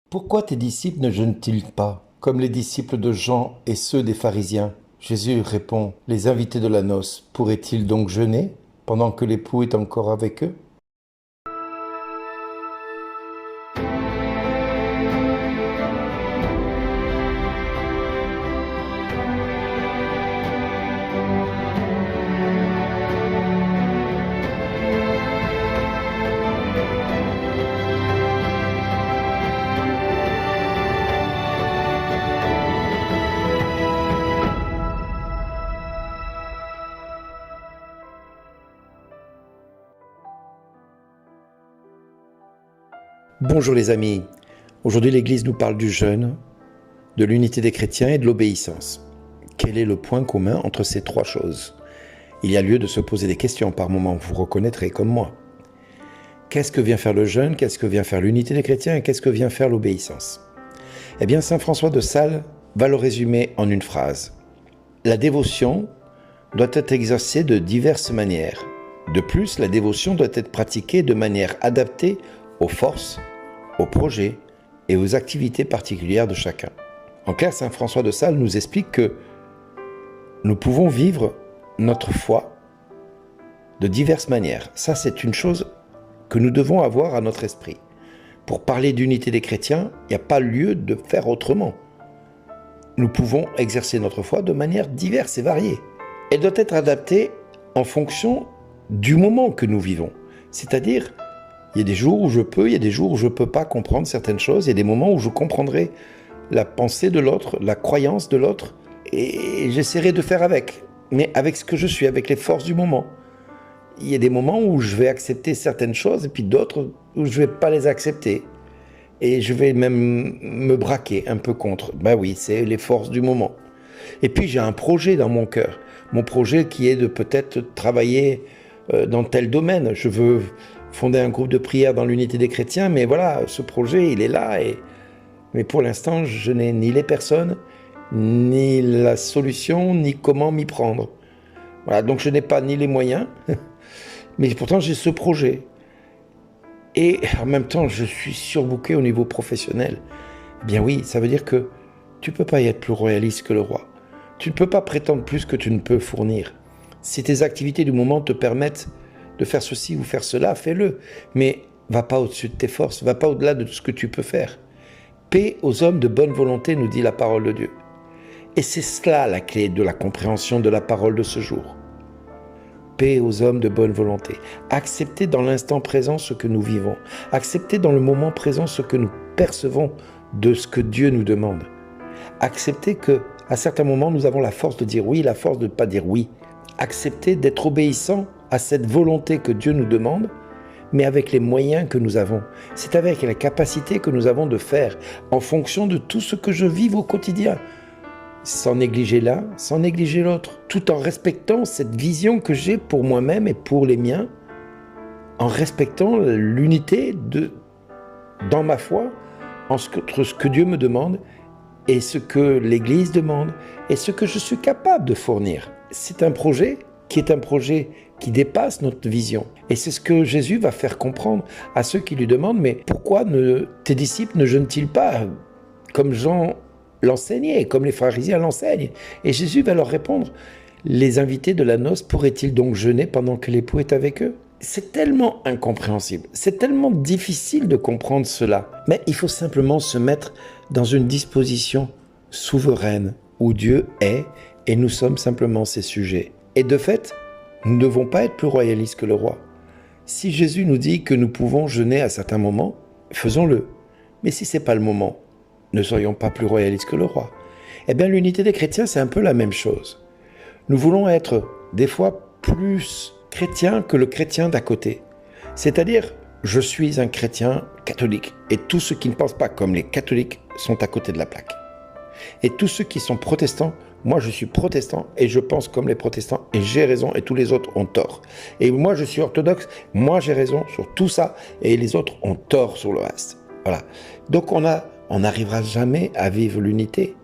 Pourquoi tes disciples ne jeûnent-ils pas, comme les disciples de Jean et ceux des pharisiens? Jésus répond, les invités de la noce pourraient-ils donc jeûner pendant que l'époux est encore avec eux? Bonjour les amis, aujourd'hui l'Église nous parle du jeûne, de l'unité des chrétiens et de l'obéissance. Quel est le point commun entre ces trois choses? Il y a lieu de se poser des questions par moments, vous reconnaîtrez comme moi. Qu'est-ce que vient faire le jeûne? Qu'est-ce que vient faire l'unité des chrétiens? Et qu'est-ce que vient faire l'obéissance? Eh bien, saint François de Sales va le résumer en une phrase. La dévotion doit être exercée de diverses manières. De plus, la dévotion doit être pratiquée de manière adaptée aux forces, aux projets et aux activités particulières de chacun. En clair, saint François de Sales nous explique que nous pouvons vivre notre foi de diverses manières. Ça, c'est une chose que nous devons avoir à notre esprit. Pour parler d'unité des chrétiens, il n'y a pas lieu de faire autrement. Nous pouvons exercer notre foi de manière diverse et variée. Elle doit être adaptée en fonction du moment que nous vivons. C'est-à-dire, il y a des jours où je peux, il y a des jours où je ne peux pas comprendre certaines choses, il y a des moments où je comprendrai la pensée de l'autre, la croyance de l'autre, et j'essaierai de faire avec, mais avec ce que je suis, avec les forces du moment. Il y a des moments où je vais accepter certaines choses, et puis d'autres où je ne vais pas les accepter. Et je vais même me braquer un peu contre. Ben oui, c'est les forces du moment. Et puis j'ai un projet dans mon cœur. Mon projet qui est de peut-être travailler dans tel domaine. Je veux fonder un groupe de prière dans l'unité des chrétiens, mais voilà, ce projet, il est là. Mais pour l'instant, je n'ai ni les personnes, ni la solution, ni comment m'y prendre. Voilà, donc je n'ai pas ni les moyens, mais pourtant j'ai ce projet. Et en même temps, je suis surbooké au niveau professionnel. Eh bien oui, ça veut dire que tu ne peux pas y être plus royaliste que le roi. Tu ne peux pas prétendre plus que tu ne peux fournir. Si tes activités du moment te permettent de faire ceci ou faire cela, fais-le. Mais va pas au-dessus de tes forces, va pas au-delà de tout ce que tu peux faire. Paix aux hommes de bonne volonté, nous dit la parole de Dieu. Et c'est cela la clé de la compréhension de la parole de ce jour. Paix aux hommes de bonne volonté. Accepter dans l'instant présent ce que nous vivons. Accepter dans le moment présent ce que nous percevons de ce que Dieu nous demande. Accepter que, à certains moments, nous avons la force de dire oui, la force de ne pas dire oui. Accepter d'être obéissant à cette volonté que Dieu nous demande, mais avec les moyens que nous avons. C'est avec la capacité que nous avons de faire en fonction de tout ce que je vis au quotidien. Sans négliger l'un, sans négliger l'autre, tout en respectant cette vision que j'ai pour moi-même et pour les miens, en respectant l'unité dans ma foi, entre ce que Dieu me demande et ce que l'Église demande et ce que je suis capable de fournir. C'est un projet qui dépasse notre vision. Et c'est ce que Jésus va faire comprendre à ceux qui lui demandent, mais pourquoi tes disciples ne jeûnent-ils pas comme Jean l'enseignait, comme les pharisiens l'enseignent? Et Jésus va leur répondre, les invités de la noce pourraient-ils donc jeûner pendant que l'époux est avec eux? C'est tellement incompréhensible, c'est tellement difficile de comprendre cela. Mais il faut simplement se mettre dans une disposition souveraine où Dieu est et nous sommes simplement ses sujets. Et de fait, nous ne devons pas être plus royalistes que le roi. Si Jésus nous dit que nous pouvons jeûner à certains moments, faisons-le. Mais si ce n'est pas le moment, ne soyons pas plus royalistes que le roi. Eh bien, l'unité des chrétiens, c'est un peu la même chose. Nous voulons être, des fois, plus chrétiens que le chrétien d'à côté. C'est-à-dire, je suis un chrétien catholique, et tous ceux qui ne pensent pas comme les catholiques sont à côté de la plaque. Et tous ceux qui sont protestants, moi je suis protestant et je pense comme les protestants et j'ai raison et tous les autres ont tort. Et moi je suis orthodoxe, moi j'ai raison sur tout ça et les autres ont tort sur le reste. Voilà. Donc on n'arrivera jamais à vivre l'unité.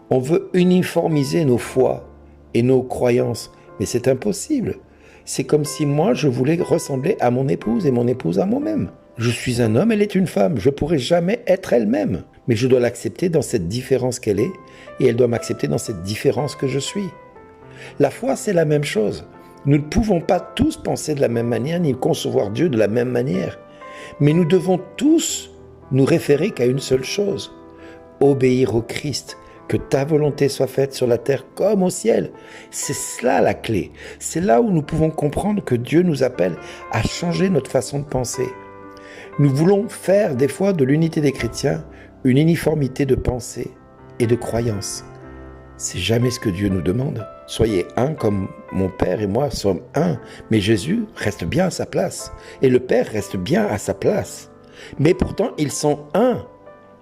On veut uniformiser nos foi et nos croyances, mais c'est impossible. C'est comme si moi je voulais ressembler à mon épouse et mon épouse à moi-même. Je suis un homme, elle est une femme. Je ne pourrai jamais être elle-même. Mais je dois l'accepter dans cette différence qu'elle est, et elle doit m'accepter dans cette différence que je suis. La foi, c'est la même chose. Nous ne pouvons pas tous penser de la même manière, ni concevoir Dieu de la même manière. Mais nous devons tous nous référer qu'à une seule chose: obéir au Christ, que ta volonté soit faite sur la terre comme au ciel. C'est cela la clé. C'est là où nous pouvons comprendre que Dieu nous appelle à changer notre façon de penser. Nous voulons faire des fois de l'unité des chrétiens une uniformité de pensée et de croyance. C'est jamais ce que Dieu nous demande. Soyez un comme mon Père et moi sommes un. Mais Jésus reste bien à sa place. Et le Père reste bien à sa place. Mais pourtant, ils sont un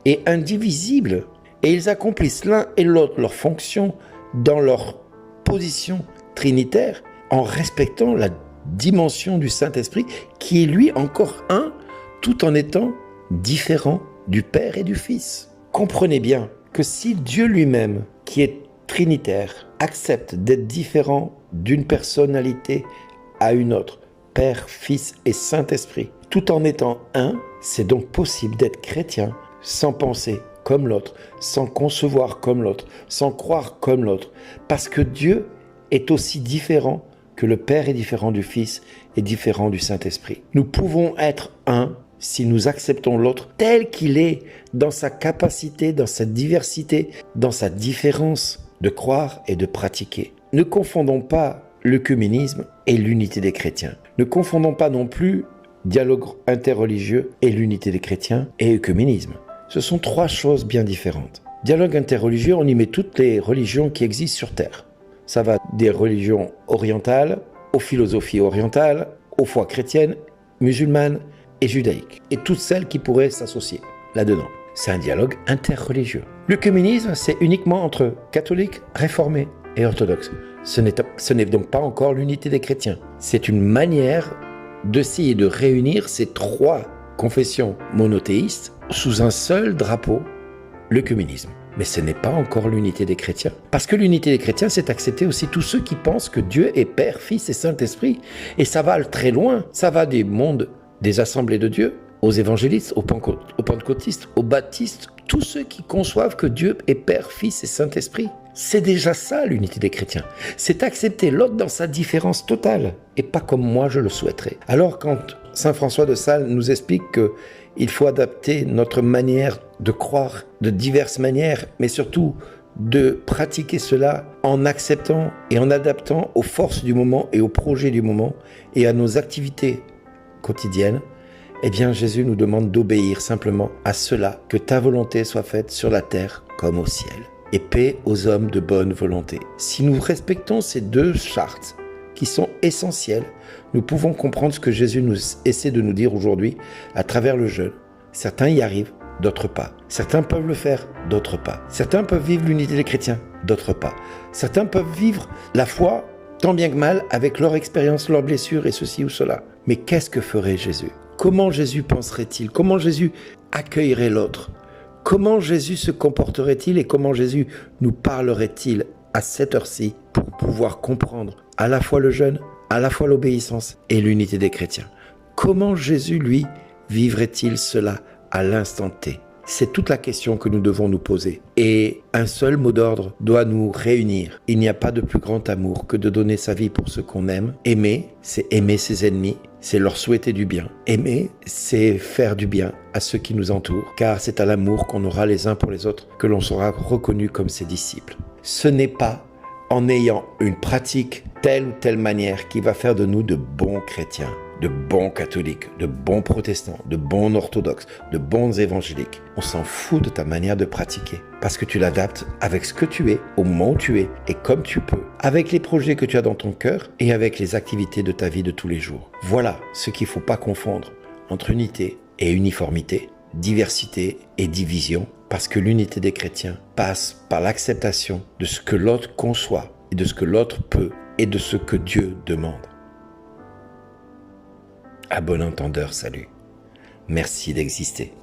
et indivisibles. Et ils accomplissent l'un et l'autre leur fonction dans leur position trinitaire en respectant la dimension du Saint-Esprit qui est lui encore un, tout en étant différent du Père et du Fils. Comprenez bien que si Dieu lui-même, qui est trinitaire, accepte d'être différent d'une personnalité à une autre, Père, Fils et Saint-Esprit, tout en étant un, c'est donc possible d'être chrétien sans penser comme l'autre, sans concevoir comme l'autre, sans croire comme l'autre, parce que Dieu est aussi différent que le Père est différent du Fils et différent du Saint-Esprit. Nous pouvons être un si nous acceptons l'autre tel qu'il est, dans sa capacité, dans sa diversité, dans sa différence de croire et de pratiquer. Ne confondons pas l'œcuménisme et l'unité des chrétiens. Ne confondons pas non plus dialogue interreligieux et l'unité des chrétiens et œcuménisme. Ce sont trois choses bien différentes. Dialogue interreligieux, on y met toutes les religions qui existent sur Terre. Ça va des religions orientales, aux philosophies orientales, aux foi chrétiennes, musulmanes et judaïques. Et toutes celles qui pourraient s'associer là-dedans. C'est un dialogue interreligieux. L'œcuménisme, c'est uniquement entre catholiques, réformés et orthodoxes. Ce n'est donc pas encore l'unité des chrétiens. C'est une manière d'essayer de réunir ces trois confessions monothéistes sous un seul drapeau, l'œcuménisme. Mais ce n'est pas encore l'unité des chrétiens. Parce que l'unité des chrétiens, c'est accepter aussi tous ceux qui pensent que Dieu est Père, Fils et Saint-Esprit. Et ça va très loin. Ça va des mondes des assemblées de Dieu, aux évangélistes, aux pentecôtistes, aux baptistes, tous ceux qui conçoivent que Dieu est Père, Fils et Saint-Esprit. C'est déjà ça l'unité des chrétiens. C'est accepter l'autre dans sa différence totale et pas comme moi je le souhaiterais. Alors quand Saint François de Sales nous explique qu'il faut adapter notre manière de croire de diverses manières, mais surtout de pratiquer cela en acceptant et en adaptant aux forces du moment et aux projets du moment et à nos activités quotidiennes, eh bien Jésus nous demande d'obéir simplement à cela, que ta volonté soit faite sur la terre comme au ciel. Et paix aux hommes de bonne volonté. Si nous respectons ces deux chartes qui sont essentielles, nous pouvons comprendre ce que Jésus essaie de nous dire aujourd'hui à travers le jeûne. Certains y arrivent, d'autres pas. Certains peuvent le faire, d'autres pas. Certains peuvent vivre l'unité des chrétiens, d'autres pas. Certains peuvent vivre la foi tant bien que mal avec leur expérience, leurs blessures et ceci ou cela. Mais qu'est-ce que ferait Jésus ? Comment Jésus penserait-il ? Comment Jésus accueillerait l'autre ? Comment Jésus se comporterait-il et comment Jésus nous parlerait-il à cette heure-ci pour pouvoir comprendre à la fois le jeûne, à la fois l'obéissance et l'unité des chrétiens? Comment Jésus, lui, vivrait-il cela à l'instant T? C'est toute la question que nous devons nous poser. Et un seul mot d'ordre doit nous réunir. Il n'y a pas de plus grand amour que de donner sa vie pour ceux qu'on aime. Aimer, c'est aimer ses ennemis, c'est leur souhaiter du bien. Aimer, c'est faire du bien à ceux qui nous entourent, car c'est à l'amour qu'on aura les uns pour les autres que l'on sera reconnu comme ses disciples. Ce n'est pas en ayant une pratique telle ou telle manière qui va faire de nous de bons chrétiens, de bons catholiques, de bons protestants, de bons orthodoxes, de bons évangéliques. On s'en fout de ta manière de pratiquer, parce que tu l'adaptes avec ce que tu es, au moment où tu es, et comme tu peux, avec les projets que tu as dans ton cœur et avec les activités de ta vie de tous les jours. Voilà ce qu'il ne faut pas confondre entre unité et uniformité, diversité et division, parce que l'unité des chrétiens passe par l'acceptation de ce que l'autre conçoit et de ce que l'autre peut et de ce que Dieu demande. À bon entendeur, salut. Merci d'exister.